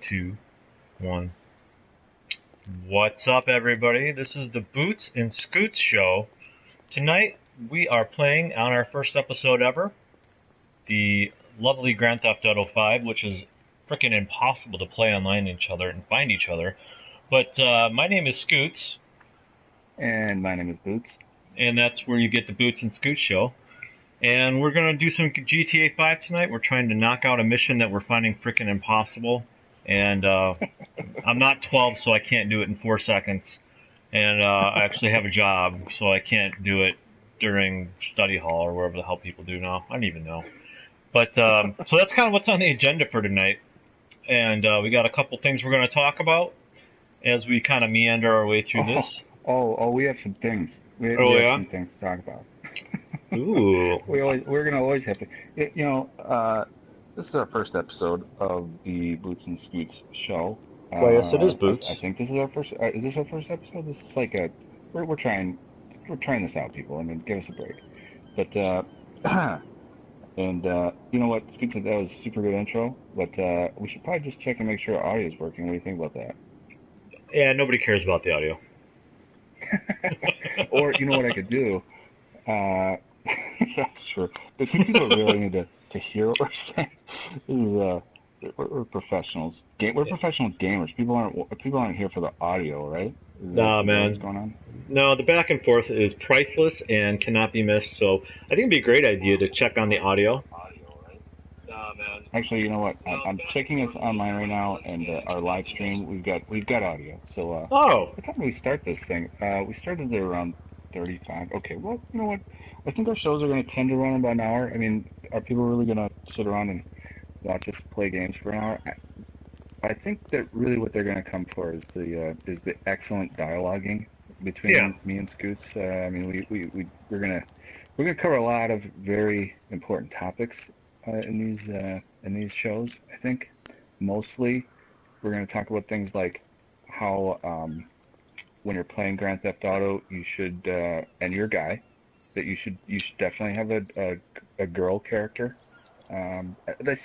2, 1. What's up, everybody? This is the Bootz and Scootz show. Tonight, we are playing on our first episode ever, the lovely Grand Theft Auto 5, which is freaking impossible to play online each other and find each other. But my name is Scootz. And my name is Bootz. And that's where you get the Bootz and Scootz show. And we're going to do some GTA 5 tonight. We're trying to knock out a mission that we're finding freaking impossible. And I'm not 12, so I can't do it in 4 seconds. And I actually have a job, so I can't do it during study hall or wherever the hell people do now. I don't even know. But so that's kind of what's on the agenda for tonight. And we got a couple things we're going to talk about as we kind of meander our way through this. We have some things. We have some things to talk about. Ooh. We're gonna always have to. This is our first episode of the Bootz and Scootz show. Well, yes, it is Bootz. I think this is our first. Is this our first episode? This is like we're trying this out, people. I mean, give us a break. But and you know what, Scootz, that was a super good intro. But we should probably just check and make sure our audio is working. What do you think about that? Yeah, nobody cares about the audio. Or you know what I could do? That's true. But people really need to hear what we're saying. This is we're professionals. We're professional gamers. People aren't here for the audio, right? Nah, man. What's going on? No, the back and forth is priceless and cannot be missed. So I think it'd be a great idea to check on the audio. Nah, man. Actually, you know what? I'm checking us online right now, and our live stream. We've got audio. So what time do we start this thing? We started at around 35. Okay, well, you know what? I think our shows are going to tend to run about an hour. I mean, are people really going to sit around and watch us play games for an hour? I think that really what they're going to come for is the excellent dialoguing between me and Scootz. I mean, we're gonna cover a lot of very important topics in these shows. I think mostly we're going to talk about things like how when you're playing Grand Theft Auto, you should and you're a guy, that you should definitely have a girl character. That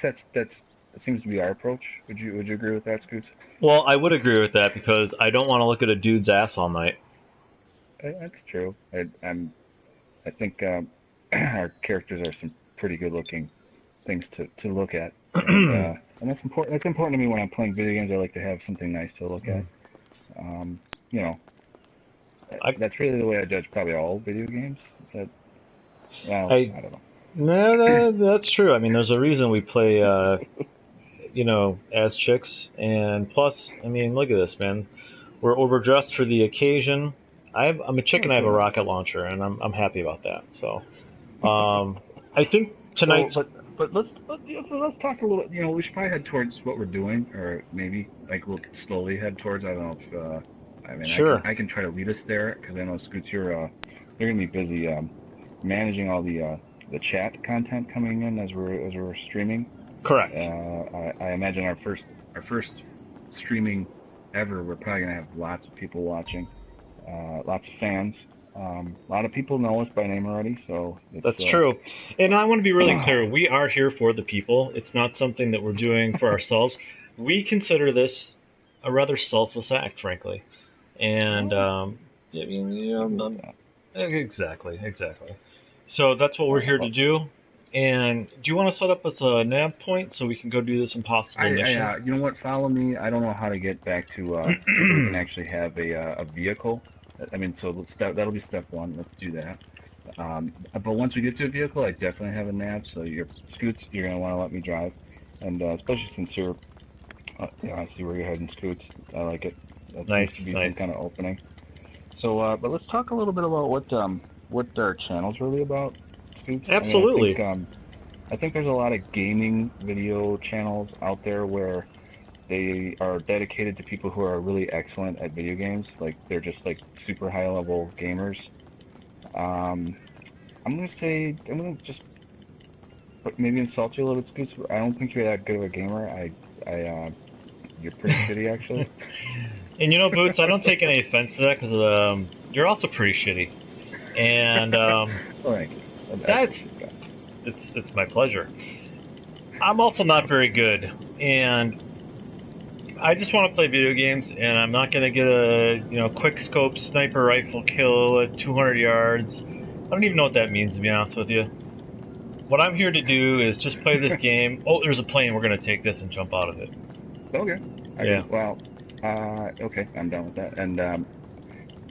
seems to be our approach. Would you agree with that, Scoots? Well, I would agree with that because I don't want to look at a dude's ass all night. That's true. I think our characters are some pretty good-looking things to look at, and that's important. That's important to me when I'm playing video games. I like to have something nice to look at. You know, that's really the way I judge probably all video games. Is that? Well, I don't know. No, that's true. I mean, there's a reason we play, as chicks. And plus, I mean, look at this, man. We're overdressed for the occasion. I'm a chick and I have a rocket launcher, and I'm happy about that. So, I think tonight. But let's talk a little. You know, we should probably head towards what we're doing, or maybe like we'll slowly head towards. I don't know if. I mean, sure. I can try to lead us there because I know Scoots, you're gonna be busy managing all the chat content coming in as we're streaming. Correct. I imagine our first streaming ever, we're probably gonna have lots of people watching, lots of fans. A lot of people know us by name already, so that's true. And I want to be really clear: we are here for the people. It's not something that we're doing for ourselves. We consider this a rather selfless act, frankly. And exactly. So that's what we're here to do. And do you want to set up us a nav point so we can go do this impossible mission? You know what? Follow me. I don't know how to get back to so we can actually have a vehicle. I mean, so that'll be step one. Let's do that. But once we get to a vehicle, I definitely have a nav. So Scoots, you're gonna want to let me drive, and especially since you're, I see where you're heading, Scoots. I like it. That seems to be some kind of opening. So, but let's talk a little bit about what our channel's really about, Scoots. Absolutely. I think there's a lot of gaming video channels out there where they are dedicated to people who are really excellent at video games. Like they're just like super high level gamers. I'm gonna just maybe insult you a little bit, Scoots. I don't think you're that good of a gamer. You're pretty shitty, actually. And you know, Bootz, I don't take any offense to that because you're also pretty shitty. And it's my pleasure. I'm also not very good, and I just want to play video games, and I'm not gonna get a quick scope sniper rifle kill at 200 yards. I don't even know what that means, to be honest with you. What I'm here to do is just play this game. Oh, there's a plane. We're gonna take this and jump out of it. Okay. Yeah. Well, okay, I'm done with that. And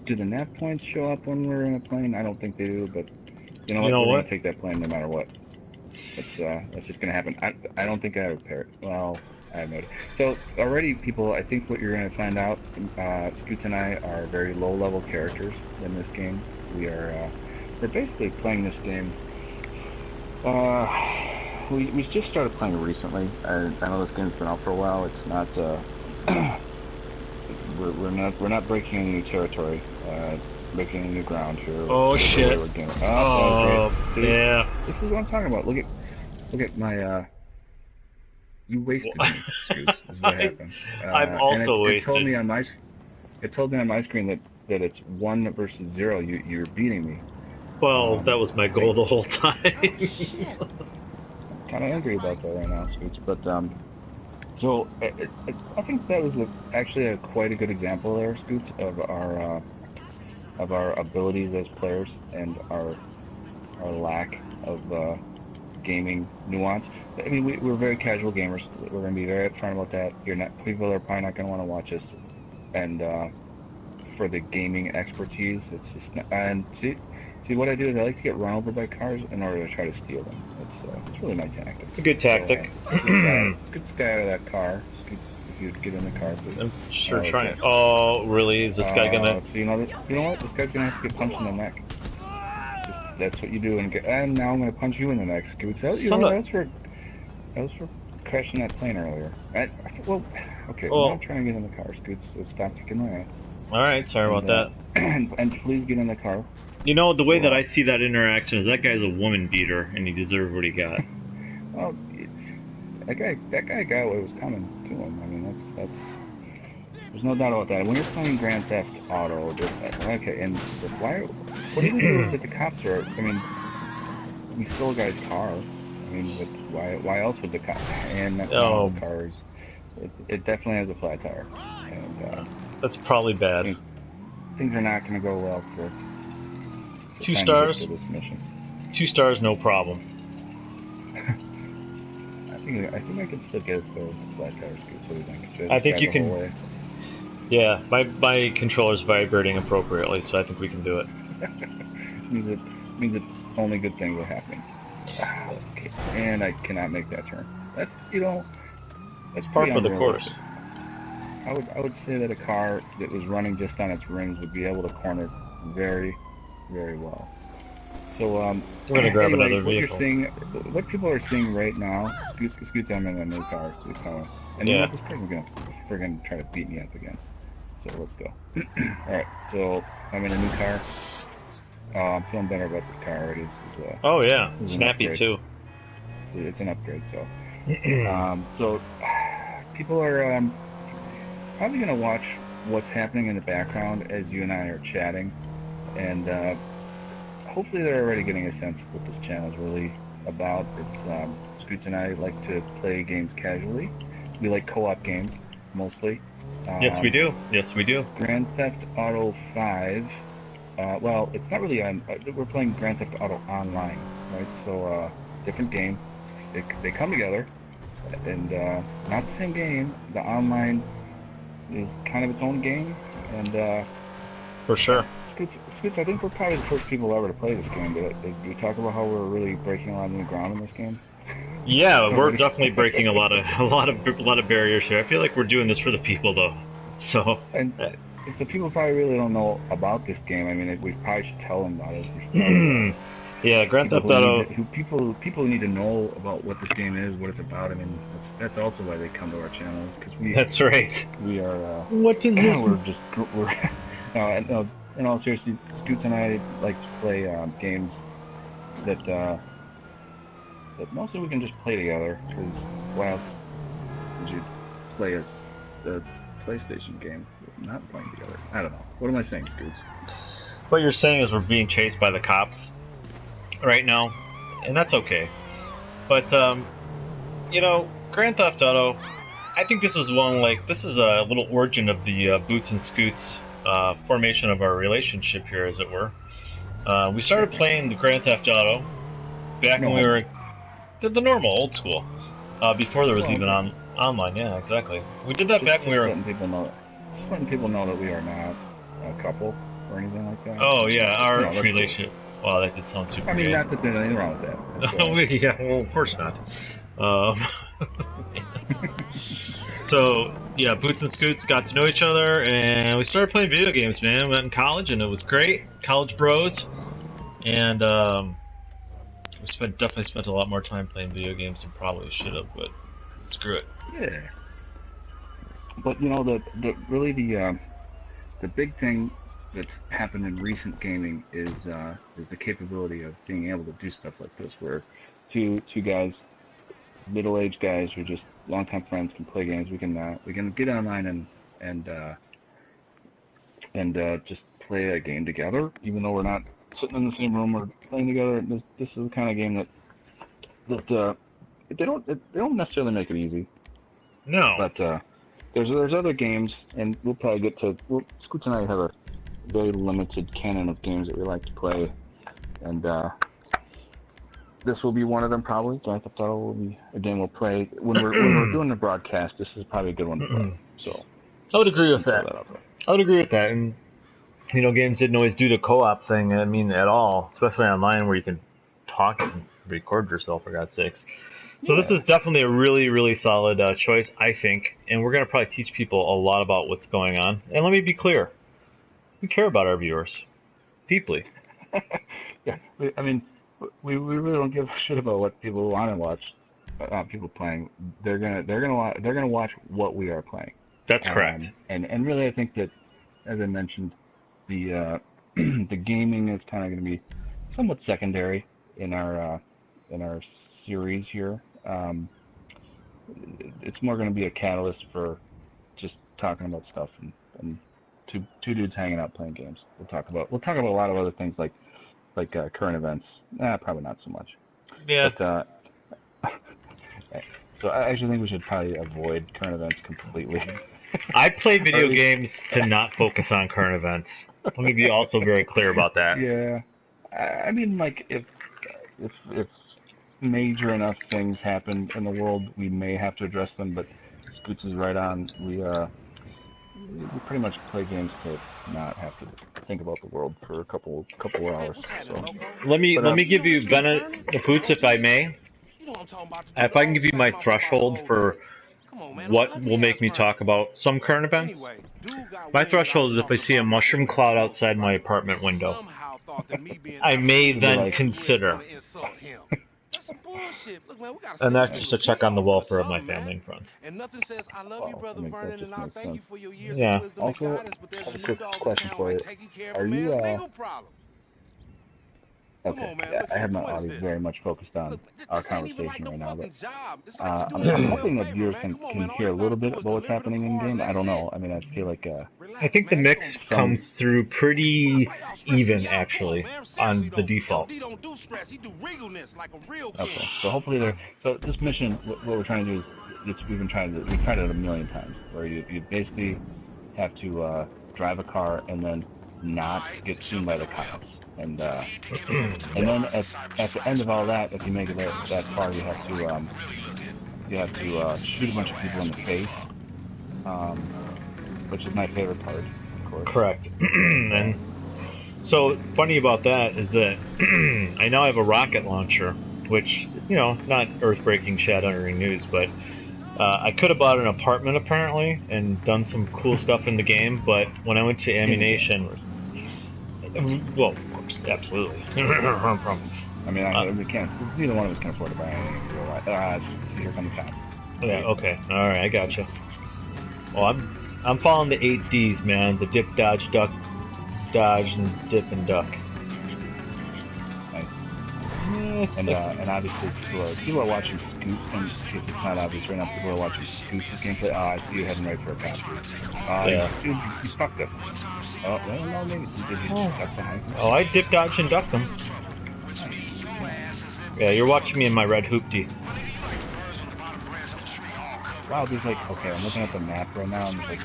do the nav points show up when we're in a plane? I don't think they do, but you know what? We're gonna take that plane no matter what. That's just gonna happen. I don't think I have a pair. Well, I have no. So already, people, I think what you're gonna find out, Scootz and I are very low-level characters in this game. We're basically playing this game. We just started playing recently. I know this game's been out for a while. It's not. We're not breaking any new territory. Breaking any new ground here. Oh shit! Oh see, yeah. This is what I'm talking about. Look at my. You wasted me, Scootz. This is what happened. I'm also wasted. It told me on my screen that it's 1 versus 0. You're beating me. Well, that was my goal the whole time. I'm kind of angry about that right now, Scootz. But so I think that was actually quite a good example there, Scootz, of our abilities as players and our lack of gaming nuance. I mean, we're very casual gamers. We're going to be very upfront about that. People are probably not going to want to watch us, and for the gaming expertise, it's just not, and see what I do is I like to get run over by cars in order to try to steal them. It's really my tactic. It's a good tactic. So, let's get this guy out of that car. If you'd get in the car, please. I'm sure trying. Oh, really? Is this guy gonna? So you know what? This guy's gonna have to get punched in the neck. That's what you do, and now I'm gonna punch you in the neck, Scootz. That was for crashing that plane earlier. Okay. Oh. I'm not trying to get in the car, Scootz. So stop kicking my ass. All right, sorry about that. And please get in the car. You know, the way that I see that interaction is that guy's a woman beater, and he deserved what he got. Well, that guy got what was coming to him. I mean, that's there's no doubt about that. When you're playing Grand Theft Auto, okay, and so what do we do if the cops are? I mean, we stole a guy's car. I mean, why else would the cops hand that cars? It definitely has a flat tire, and that's probably bad. Things are not going to go well for. 2 stars. This mission. 2 stars, no problem. I think I can still get us to flat tires. What do you think? I think you can. Yeah, my controller's vibrating appropriately, so I think we can do it. means that only good things are happening. Okay. And I cannot make that turn. That's that's par for the course. I would say that a car that was running just on its rims would be able to corner very, very well. So I'm gonna grab another vehicle. What people are seeing right now, Scootz, I'm in a new car, so and yeah. This person's gonna try to beat me up again. So let's go. All right, so I'm in a new car. I'm feeling better about this car already. Oh yeah, snappy too. It's an upgrade. So, so people are probably gonna watch what's happening in the background as you and I are chatting, and hopefully they're already getting a sense of what this channel is really about. It's Scootz and I like to play games casually. We like co-op games mostly. Yes, we do. Yes, we do. Grand Theft Auto 5. Well, it's not really on. We're playing Grand Theft Auto Online, right? So different game. They come together, and not the same game. The online is kind of its own game, and for sure. Scootz, I think we're probably the first people ever to play this game. Did you talk about how we're really breaking a lot of new ground in this game? Yeah, we're definitely breaking a lot of barriers here. I feel like we're doing this for the people, though. So. And so people probably really don't know about this game. I mean, we probably should tell them about it. Yeah, Grand Theft Auto. People need to know about what this game is, what it's about. I mean, that's also why they come to our channels, because we. That's right. We are. What is this? We're in all seriousness, Scootz and I like to play games that mostly we can just play together, because why else would you play the PlayStation game not playing together? I don't know. What am I saying, Scootz? What you're saying is we're being chased by the cops right now, and that's okay. But, Grand Theft Auto, I think this is this is a little origin of the Bootz and Scootz formation of our relationship here, as it were. We started playing the Grand Theft Auto back when we were the normal, old school, before there was even online. Yeah, exactly. We did that back when we were. Just letting people know that we are not a couple or anything like that. Oh yeah, our relationship. Cool. Wow, that did sound super. I mean, gay. not that there's anything wrong with that. Yeah, well, of course not. So yeah, Bootz and Scootz got to know each other, and we started playing video games. Man, we went in college, and it was great. College bros, and we definitely spent a lot more time playing video games than probably should have, but screw it. Yeah. But you know, the big thing that's happened in recent gaming is the capability of being able to do stuff like this, where two guys, middle-aged guys who are just longtime friends, can play games. We can get online and just play a game together, even though we're not sitting in the same room or playing together. This is the kind of game that they don't necessarily make it easy. No. But there's other games, and we'll probably get to. Scootz and I have a very limited canon of games that we like to play, and this will be one of them probably. Grand Theft Auto will be a game we'll play when we're doing the broadcast. This is probably a good one to play. So I would agree with that. I would agree with that, and you know, games didn't always do the co-op thing. I mean, at all, especially online where you can talk and record yourself, for God's sakes. So this is definitely a really, really solid choice, I think, and we're going to probably teach people a lot about what's going on. And let me be clear, we care about our viewers deeply. Yeah, I mean, we really don't give a shit about what people want to watch. People playing, they're gonna watch what we are playing. That's correct. And really, I think that, as I mentioned, the the gaming is kind of going to be somewhat secondary in our series here. It's more going to be a catalyst for just talking about stuff and two dudes hanging out playing games. We'll talk about a lot of other things like current events. Probably not so much. Yeah. But, so I actually think we should probably avoid current events completely. I play video games to not focus on current events. Let me be also very clear about that. Yeah. I mean, like, if major enough things happen in the world, we may have to address them, but Scootz is right on. We pretty much play games to not have to think about the world for a couple hours. So. Let me give you Bootz, if I may. If I can give you my threshold for what will make me talk about some current events. My threshold is if I see a mushroom cloud outside my apartment window. I may then consider. And that's just to check on the welfare of my family and friends. Yeah. Also, I have a quick question for you. Are you okay, I have my audience very much focused on our conversation right now, but I'm hoping that viewers can hear a little bit about what's happening in game. I don't know. I mean, I feel like I think the mix comes through pretty even, actually, on the default. Okay, so hopefully so this mission, what we're trying to do is, we've tried it a million times, where you basically have to drive a car and then not get seen by the cops, and then at the end of all that, if you make it that far, you have to shoot a bunch of people in the face, which is my favorite part, of course. Correct. And so funny about that is that I now have a rocket launcher, which, you know, not earth-breaking, shattering news, but I could have bought an apartment apparently and done some cool stuff in the game, but when I went to ammunition. Well, of course, absolutely. I mean, we can't. Neither one of us can afford to buy anything in real life. See, here come the cops. Yeah. Okay. All right. I gotcha. Well, I'm following the 8 Ds, man. The dip, dodge, duck, dodge, and dip and duck. Nice. And obviously, people are watching Scootz, and because it's not obvious right now, people are watching Scootz's gameplay. Oh, I see you heading right for a cop. Yeah. Dude, you fucked us. Oh, well, no, maybe. Did you duck behind them? Oh, I dip, dodge, and duck them. Yeah, you're watching me in my red hoopty. wow, there's like, okay, I'm looking at the map right now, and there's like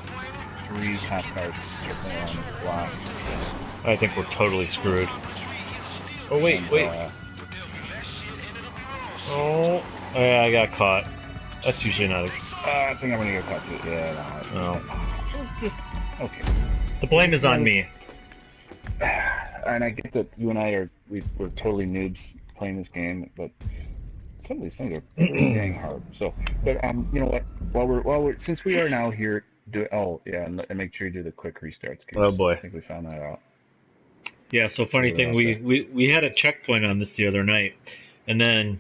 3 cop cars circling around this block. I think we're totally screwed. Oh, wait, wait. Oh, yeah, I got caught. That's usually not a... I think I'm gonna get caught too. Yeah, no. It's just... Okay. The blame is on me. And I get that you and I we're totally noobs playing this game, but some of these things are pretty dang hard. So, but you know what? While we're since we are now here, and make sure you do the quick restarts. Oh boy, I think we found that out. Yeah. So funny thing, we had a checkpoint on this the other night, and then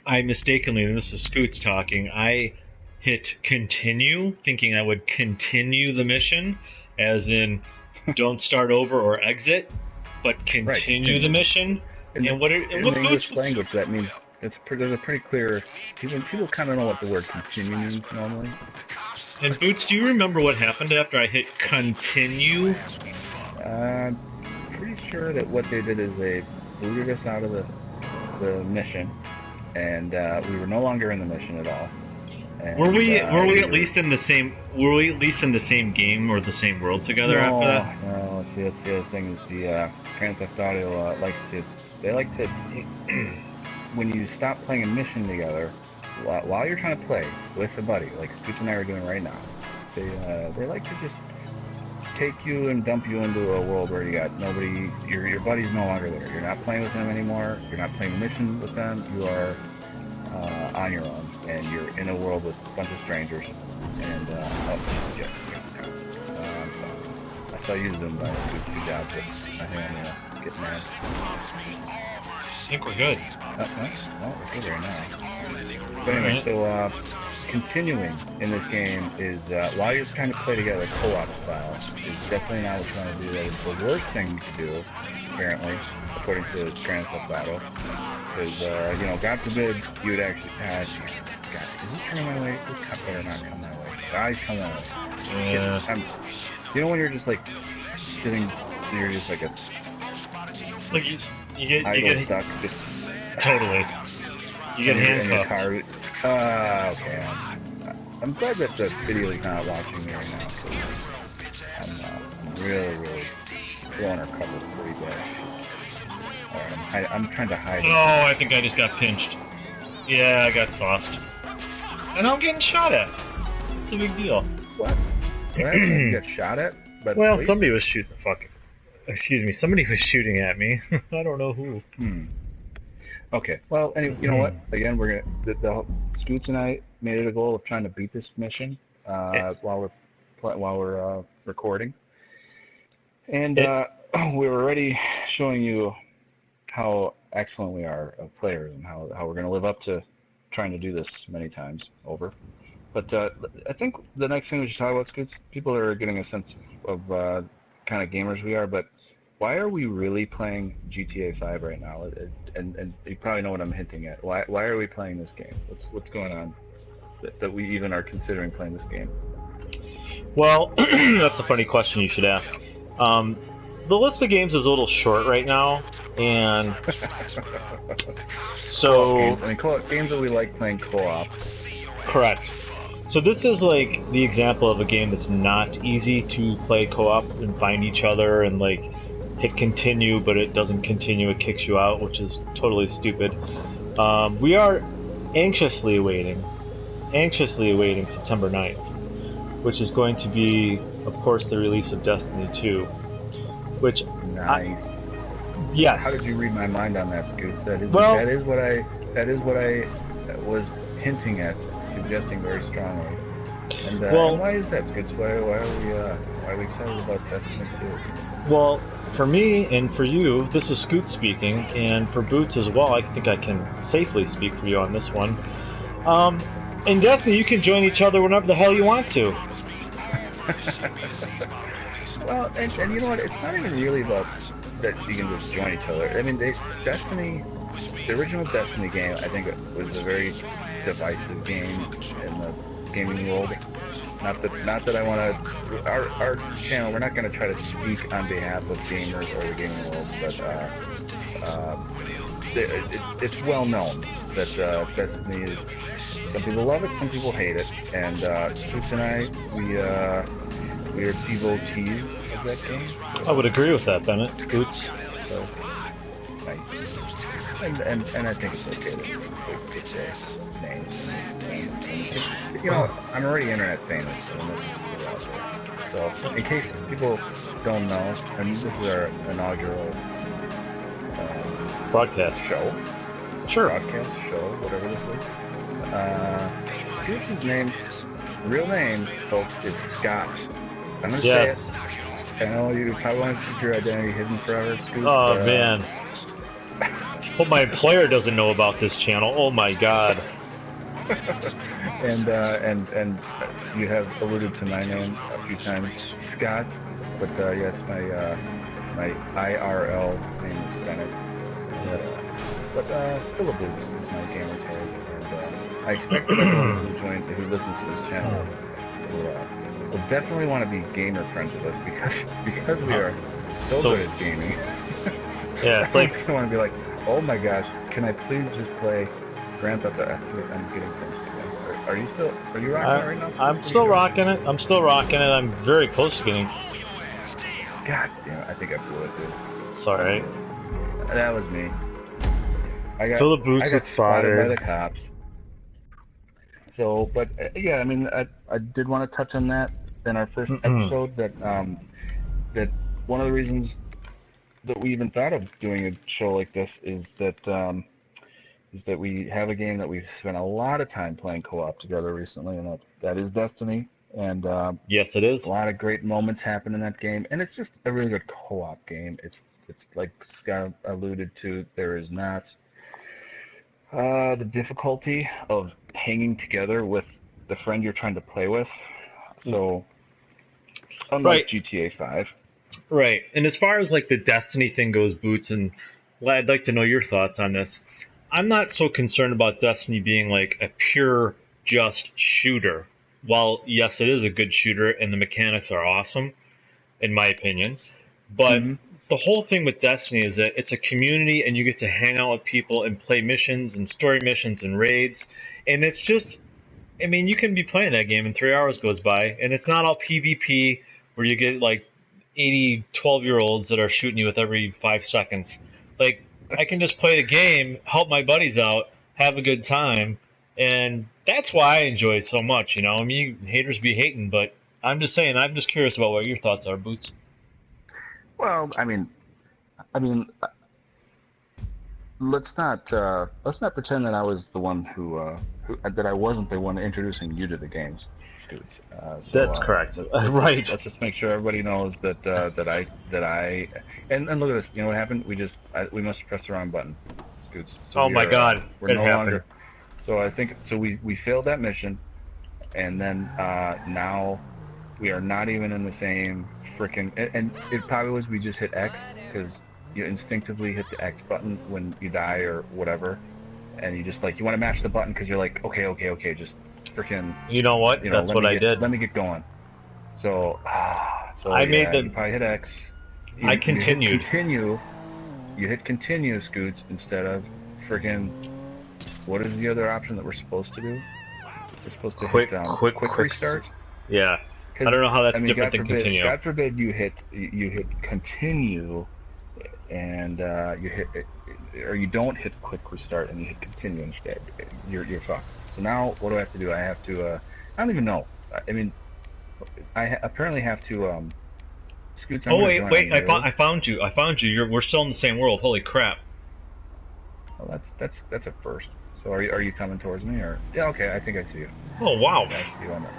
I mistakenly, and this is Scoots talking, I hit continue, thinking I would continue the mission, as in don't start over or exit, but continue the mission. In the English language, that means there's a pretty clear. People kind of know what the word continue means normally. And Bootz, do you remember what happened after I hit continue? Pretty sure that what they did is they booted us out of the mission, and we were no longer in the mission at all. And, were we at least in the same? Were we at least in the same game or the same world together after that? No. See, that's the other thing is the Grand Theft Auto They like to when you stop playing a mission together, while you're trying to play with a buddy, like Scoots and I are doing right now, they like to just take you and dump you into a world where you got nobody. Your buddy's no longer there. You're not playing with them anymore. You're not playing a mission with them. You are on your own, and you're in a world with a bunch of strangers. And I saw you doing a good job, but I think I'm gonna get mad. I think we're good. Well, we're good right now. But anyway, so continuing in this game is while you're trying to play together co-op style is definitely not what you want to do. That is the worst thing you can do, apparently, according to Grand Theft Auto. Because, God forbid you would actually God, is he coming my way? This cop better not come my way. Guy's coming my way. Yeah. You know when you're just like sitting, you're just like a... Like you get stuck, just... Totally. You get handcuffed. Okay. I'm glad that the video is not watching me right now. I'm really blowing our cover pretty bad. Alright, I'm trying to hide. Oh, I think I just got pinched. Yeah, I got sauced. And I'm getting shot at. It's a big deal. What? You got shot at? Well, somebody was shooting somebody was shooting at me. I don't know who. Okay. Well, anyway, you know what? Again, we're gonna. The Scoots and I made it a goal of trying to beat this mission while we're recording, and we were already showing you how excellent we are of players and how we're going to live up to trying to do this many times over. But I think the next thing we should talk about, Scoots, people are getting a sense of kind of gamers we are, but why are we really playing GTA 5 right now? And you probably know what I'm hinting at. Why are we playing this game? What's going on that we even are considering playing this game? Well, that's a funny question you should ask. The list of games is a little short right now, and so... games that we like playing co-op. Correct. So this is like the example of a game that's not easy to play co-op and find each other and like hit continue, but it doesn't continue, it kicks you out, which is totally stupid. We are anxiously awaiting September 9th, which is going to be, of course, the release of Destiny 2. Which nice. Yes. How did you read my mind on that, Scoots? That is what I was hinting at, suggesting very strongly. And why is that, Scoots? Why are we excited about Destiny 2? Well, for me and for you, this is Scoots speaking, and for Bootz as well. I think I can safely speak for you on this one. In Destiny, you can join each other whenever the hell you want to. Well, and you know what? It's not even really about that you can just join each other. I mean, the original Destiny game, I think, was a very divisive game in the gaming world. Not that I want to. Our channel, we're not going to try to speak on behalf of gamers or the gaming world, but it's well known that Destiny is Some people love it, some people hate it. And Bootz and I, we are devotees of that game. So. I would agree with that, Bennett. Bootz. So, nice. And I think it's okay to say names. And, you know, I'm already internet famous, so this is cool out there. So, in case people don't know, and this is our inaugural broadcast show. Sure. Broadcast show, whatever this is. Scootz's name, real name, folks, is Scott. I'm gonna say it. I know you probably want to keep your identity hidden forever, Scoots. Oh, man. Hope my employer doesn't know about this channel. Oh my god. and you have alluded to my name a few times, Scott. But yes, my IRL name is Bennett. Yes. But Philip is my gamer tag, and I expect that everyone who listens to this channel will definitely want to be gamer friends with us because we are so good at gaming. Yeah, it's like I want to be like, oh my gosh, can I please just play Grand Theft Auto? I'm getting close to it. Are you rocking it right now? I'm still rocking it. I'm still rocking it. I'm very close to getting. God damn it! I think I blew it, dude. Sorry. That was me. I got spotted by the cops. So, but yeah, I mean, I did want to touch on that in our first episode. That one of the reasons that we even thought of doing a show like this is that we have a game that we've spent a lot of time playing co-op together recently, and that is Destiny. And yes, it is. A lot of great moments happen in that game, and it's just a really good co-op game. It's like Scott alluded to. There is not the difficulty of hanging together with the friend you're trying to play with. So, unlike GTA 5. Right, and as far as like the Destiny thing goes, Bootz, and I'd like to know your thoughts on this. I'm not so concerned about Destiny being like a pure, just shooter. While yes, it is a good shooter, and the mechanics are awesome, in my opinion, but the whole thing with Destiny is that it's a community, and you get to hang out with people and play missions and story missions and raids, and it's just, I mean, you can be playing that game and 3 hours goes by, and it's not all PvP where you get like 80 12-year-olds that are shooting you with every 5 seconds. Like, I can just play the game, help my buddies out, have a good time, and that's why I enjoy it so much, you know? I mean, haters be hating, but I'm just saying, I'm just curious about what your thoughts are, Bootz. Well, I mean, let's not pretend that I was the one that I wasn't the one introducing you to the games, Scoots. That's correct. Right. Let's just make sure everybody knows that I and look at this. You know what happened? We must have pressed the wrong button, Scoots. So oh my God! We're no longer. So I think we failed that mission, and then now we are not even in the same freaking. And it probably was we just hit X because you instinctively hit the X button when you die or whatever, and you just like you want to match the button because you're like okay, just freaking. You know what? That's what I did. Let me get going. So I made the. You probably hit X. I continued. You hit continue, Scoots, instead of freaking. What is the other option that we're supposed to do? We're supposed to hit quick restart. Yeah. I don't know how that's different than continue. God forbid you hit continue, and you don't hit quick restart and you hit continue instead. You're fucked. So now what do I have to do? I have to. I don't even know. I mean, I apparently have to. Scoots. Oh wait! I found you. We're still in the same world. Holy crap! Well, that's a first. So are you coming towards me or? Yeah. Okay. I think I see you. Oh wow! I see you on that.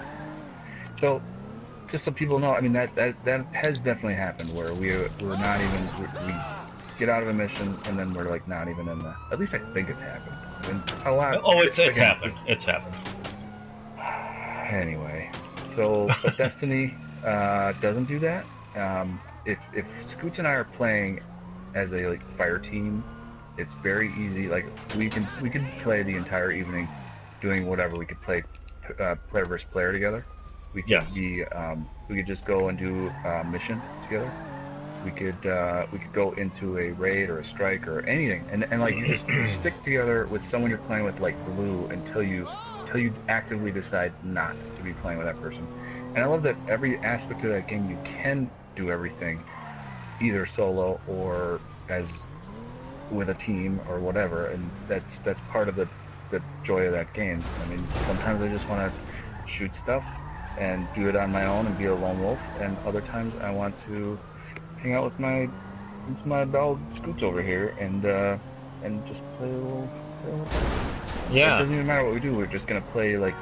So. Just so people know, I mean that has definitely happened where we're not even we get out of a mission and then we're like not even in the. At least I think it's happened. And a lot. Oh, it's happened. It's happened. Anyway, so but Destiny doesn't do that. If Scoots and I are playing as a like fire team, it's very easy. Like we could play the entire evening doing whatever. We could play player versus player together. We could we could just go and do a mission together. We could go into a raid or a strike or anything, and like you just stick together with someone you're playing with like glue until you until you actively decide not to be playing with that person. And I love that every aspect of that game you can do everything, either solo or as with a team or whatever, and that's part of the joy of that game. I mean, sometimes I just want to shoot stuff and do it on my own and be a lone wolf, and other times I want to hang out with my dog Scoots over here and just play a little. Yeah. It doesn't even matter what we do. We're just gonna play like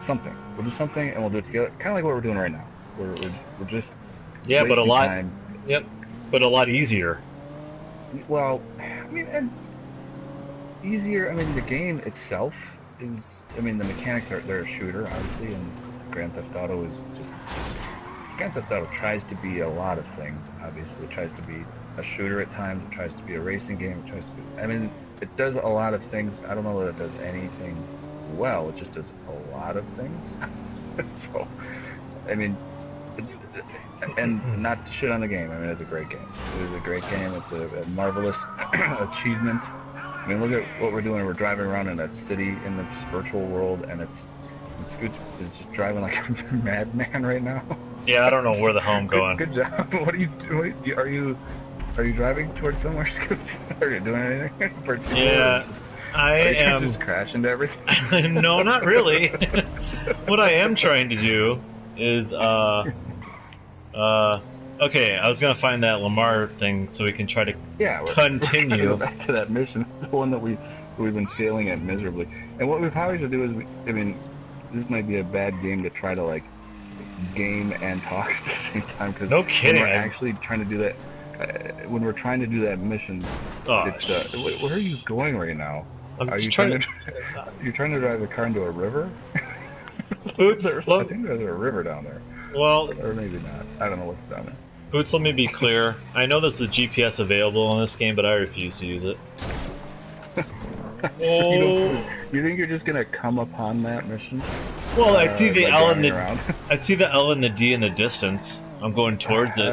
something. We'll do something and we'll do it together. Kind of like what we're doing right now. We're just but a lot. Time. Yep, but a lot easier. Well, I mean, and easier. I mean, the game itself is. I mean, the mechanics are. They're a shooter, obviously, and Grand Theft Auto is just. Grand Theft Auto tries to be a lot of things. Obviously, it tries to be a shooter at times. It tries to be a racing game. It tries to be. I mean, it does a lot of things. I don't know that it does anything well. It just does a lot of things. So, I mean, and not to shit on the game. I mean, it's a great game. It is a great game. It's a marvelous achievement. I mean, look at what we're doing. We're driving around in a city in this virtual world, and Scoots is just driving like a madman right now. Yeah, I don't know where the hell I'm going. Good job. What are you doing? Are you driving towards somewhere, Scoots? Are you doing anything? Yeah, I am. Just crash into everything? No, not really. What I am trying to do is, okay, I was gonna find that Lamar thing so we can try to continue. We're go back to that mission, the one that we've been failing at miserably. And what we probably should do is, I mean, this might be a bad game to try to like game and talk at the same time, because no kidding, we're actually trying to do that. When we're trying to do that mission, it's where are you going right now? Are you trying to? You're trying to drive the car into a river? Bootz, I think there's a river down there. Well, or maybe not. I don't know what's down there. Bootz, let me be clear. I know there's a GPS available in this game, but I refuse to use it. You think you're just gonna come upon that mission? Well, I see the L and I see the L and the D in the distance. I'm going towards it.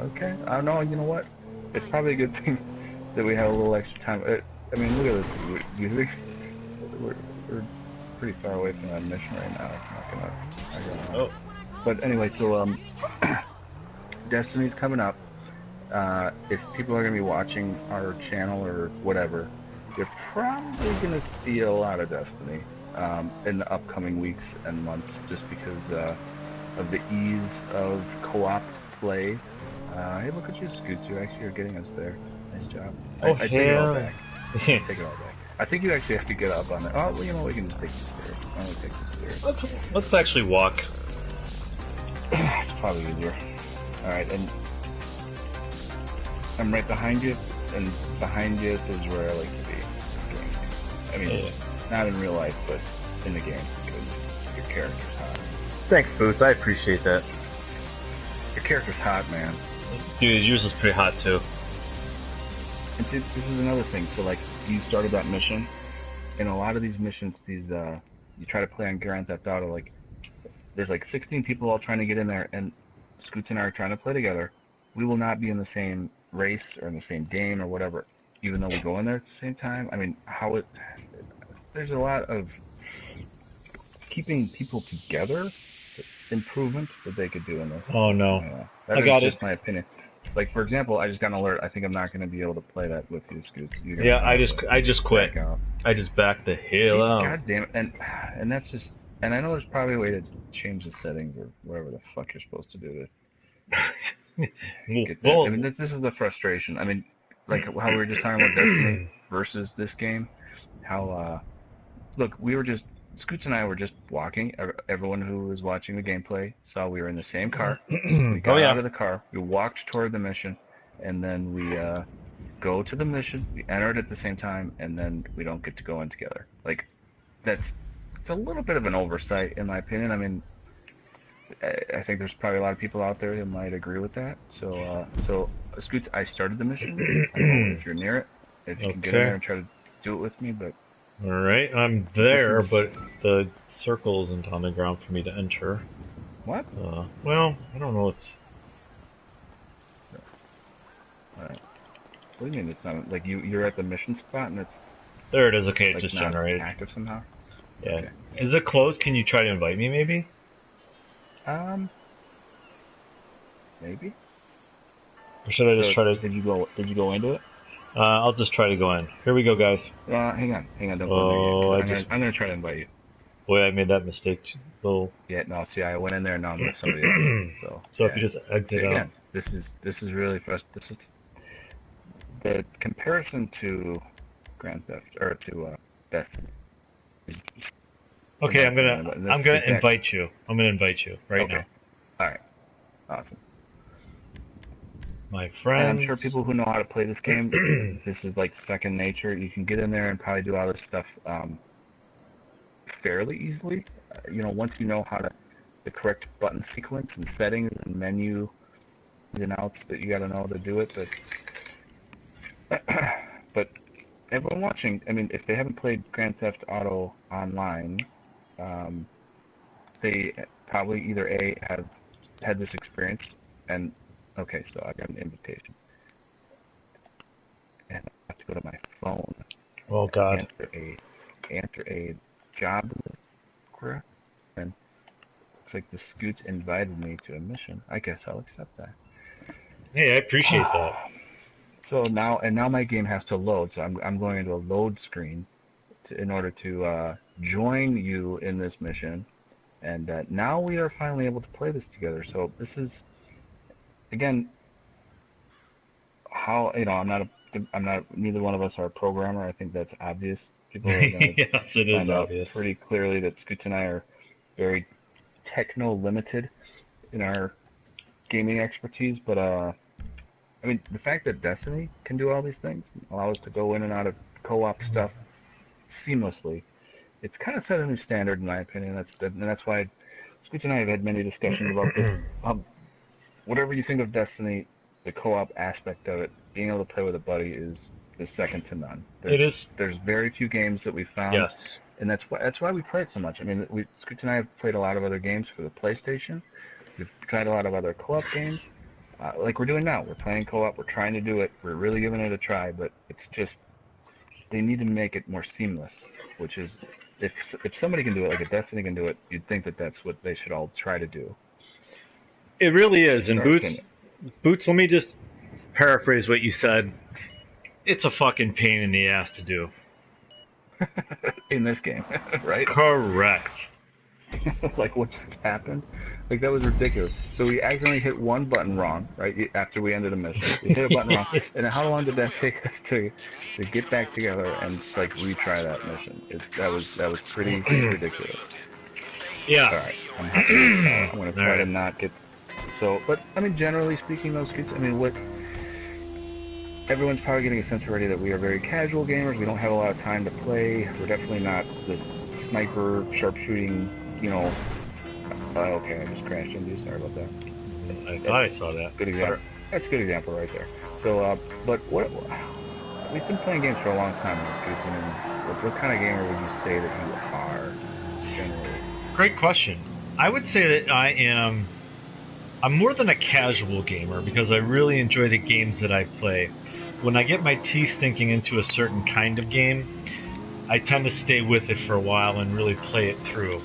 Okay. I don't know. You know what? It's probably a good thing that we have a little extra time. I mean, look at this. Do you think we're pretty far away from that mission right now? I'm not gonna. But anyway, so Destiny's coming up. If people are gonna be watching our channel or whatever, you're probably gonna see a lot of Destiny in the upcoming weeks and months, just because of the ease of co-op play. Hey, look at you, Scoots. You actually are getting us there. Nice job. I take it all back. Take it all back. I think you actually have to get up on that. Oh, well, you know, we can just take the stairs. Why don't we take the stairs? Let's actually walk. It's probably easier. Alright, and I'm right behind you, and behind you is where I like to be. I mean, not in real life, but in the game, because your character's hot. Thanks, Bootz. I appreciate that. Your character's hot, man. Dude, yours is pretty hot, too. And see, this is another thing. So, like, you started that mission, and a lot of these missions, you try to play on Grand Theft Auto, like, there's like 16 people all trying to get in there, and Scoots and I are trying to play together. We will not be in the same race or in the same game or whatever, even though we go in there at the same time. I mean, there's a lot of keeping people together improvement that they could do in this. Oh no, that is just my opinion. Like, for example, I just got an alert. I think I'm not going to be able to play that with you, Scoots. Yeah, I just quit. I just backed the hell out. God damn it! And that's just. And I know there's probably a way to change the settings or whatever the fuck you're supposed to do to get that. I mean, this is the frustration. I mean, like how we were just talking about Destiny versus this game. How look, Scoots and I were just walking. Everyone who was watching the gameplay saw we were in the same car. We got out of the car. We walked toward the mission, and then we go to the mission. We enter it at the same time, and then we don't get to go in together. Like, it's a little bit of an oversight, in my opinion. I mean, I think there's probably a lot of people out there who might agree with that. So, Scoots, I started the mission. I don't know if you're near it, if you can get in there and try to do it with me, but... Alright, I'm there, but the circle isn't on the ground for me to enter. What? Well, I don't know what's... Alright. What do you mean it's not... Like, you're at the mission spot and it's... There it is, okay, like, it just not generated. Active somehow? Yeah. Okay. Is it closed? Can you try to invite me, maybe? Maybe. Or should I just try to? Did you go into it? I'll just try to go in. Here we go, guys. Hang on. Don't go in there. I'm gonna try to invite you. Boy, I made that mistake. Well. Yeah, no. See, I went in there and now I'm with somebody else. So if you just exit out. Again, this is really frustrating. This is the comparison to Grand Theft or to Destiny. Okay, I'm gonna invite you. I'm gonna invite you right now. All right. Awesome. My friends. And I'm sure people who know how to play this game, this is like second nature. You can get in there and probably do all this stuff fairly easily. Once you know how the correct button sequence and settings and menu and outs that you got to know to do it. But everyone watching, I mean, if they haven't played Grand Theft Auto Online, they probably either have had this experience and okay, so I got an invitation. And I have to go to my phone. Oh, God. Enter a job request. And looks like the Scoots invited me to a mission. I guess I'll accept that. Hey, I appreciate that. So now my game has to load. So I'm going into a load screen in order to join you in this mission. And now we are finally able to play this together. So this is... Again, neither one of us are a programmer. I think that's obvious. People are going to yes, it is obvious. Pretty clearly that Scoots and I are very techno-limited in our gaming expertise. But, I mean, the fact that Destiny can do all these things, allow us to go in and out of co-op stuff seamlessly, it's kind of set a new standard, in my opinion. That's why Scoots and I have had many discussions about this. Whatever you think of Destiny, the co-op aspect of it, being able to play with a buddy is second to none. There's very few games that we found. Yes. And that's why we play it so much. I mean, Scoots and I have played a lot of other games for the PlayStation. We've tried a lot of other co-op games, like we're doing now. We're playing co-op. We're trying to do it. We're really giving it a try, but it's just they need to make it more seamless. Which is, if somebody can do it, like a Destiny can do it, you'd think that that's what they should all try to do. It really is. And Bootz, let me just paraphrase what you said. It's a fucking pain in the ass to do. In this game, right? Correct. Like what happened? Like that was ridiculous. So we accidentally hit one button wrong, right? After we ended a mission. We hit a button wrong. And how long did that take us to get back together and like retry that mission? That was pretty ridiculous. Yeah. All right. I'm going to try to not get... So, but, I mean, generally speaking, those kids, I mean, everyone's probably getting a sense already that we are very casual gamers. We don't have a lot of time to play. We're definitely not the sniper, sharpshooting, okay, I just crashed into you. Sorry about that. I thought I saw that. Good example. That's a good example right there. So, but we've been playing games for a long time in this case. I mean, what kind of gamer would you say that you are, generally? Great question. I would say that I'm more than a casual gamer because I really enjoy the games that I play. When I get my teeth sinking into a certain kind of game, I tend to stay with it for a while and really play it through.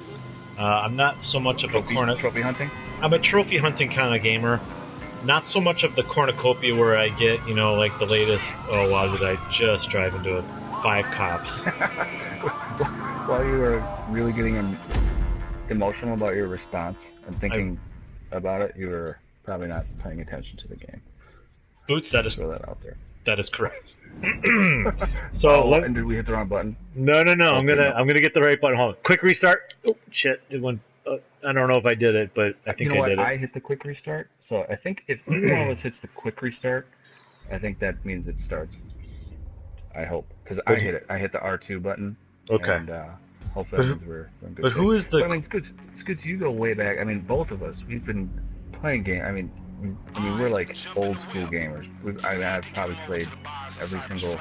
I'm not so much of trophy hunting? I'm a trophy hunting kind of gamer. Not so much of the cornucopia where I get, like the latest, oh wow, did I just drive into 5 cops. While you were really getting emotional about your response and thinking about it, you were probably not paying attention to the game. Bootz, that is throw that out there. That is correct. So and did we hit the wrong button? No. Okay, I'm gonna get the right button. Hold on. Quick restart. Oh shit! It went. I don't know if I did it, but I think I did it. I hit the quick restart. So I think if either one of us hits the quick restart, I think that means it starts. I hope, because I hit it. I hit the R2 button. Okay. And hopefully that means we're in good shape. Who is the? But, I mean, Scoots, you go way back. I mean, both of us. We've been playing games. I mean, we're like old school gamers. I've probably played every single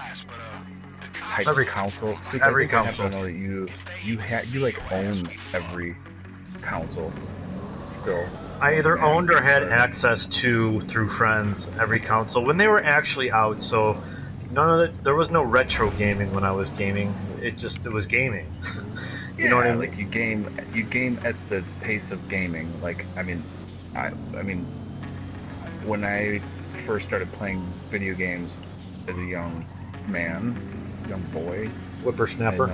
type of console. Every console. I know that you like own every console still. I either owned or had access to, through friends, every console when they were actually out. So none of it. There was no retro gaming when I was gaming. It was gaming. You know what I mean? Like you game at the pace of gaming. Like I mean, when I first started playing video games as a young boy, whippersnapper.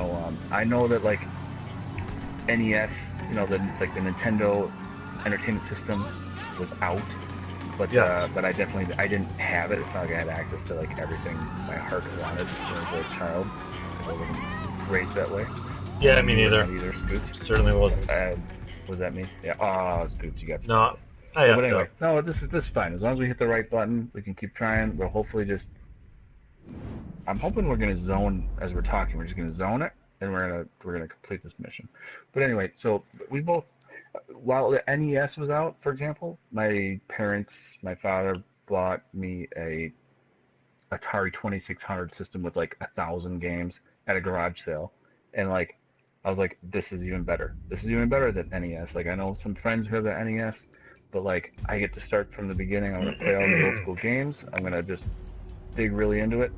I know that like NES, the Nintendo Entertainment System was out, but yes. But I didn't have it. It's not like I had access to like everything my heart wanted as a child. I wasn't raised that way. Yeah, me neither. Either Scoots. Certainly wasn't. Was that me? Yeah. Oh, Scoots, you got. No. But anyway, no, this is fine. As long as we hit the right button, we can keep trying. We'll hopefully just. I'm hoping we're gonna zone as we're talking. We're just gonna zone it, and we're gonna complete this mission. But anyway, so we both, while the NES was out, for example, my father bought me a Atari 2600 system with like 1,000 games at a garage sale, and like I was like, this is even better. This is even better than NES. Like I know some friends who have the NES, but like I get to start from the beginning. I'm gonna play all the old school games. I'm gonna just dig really into it.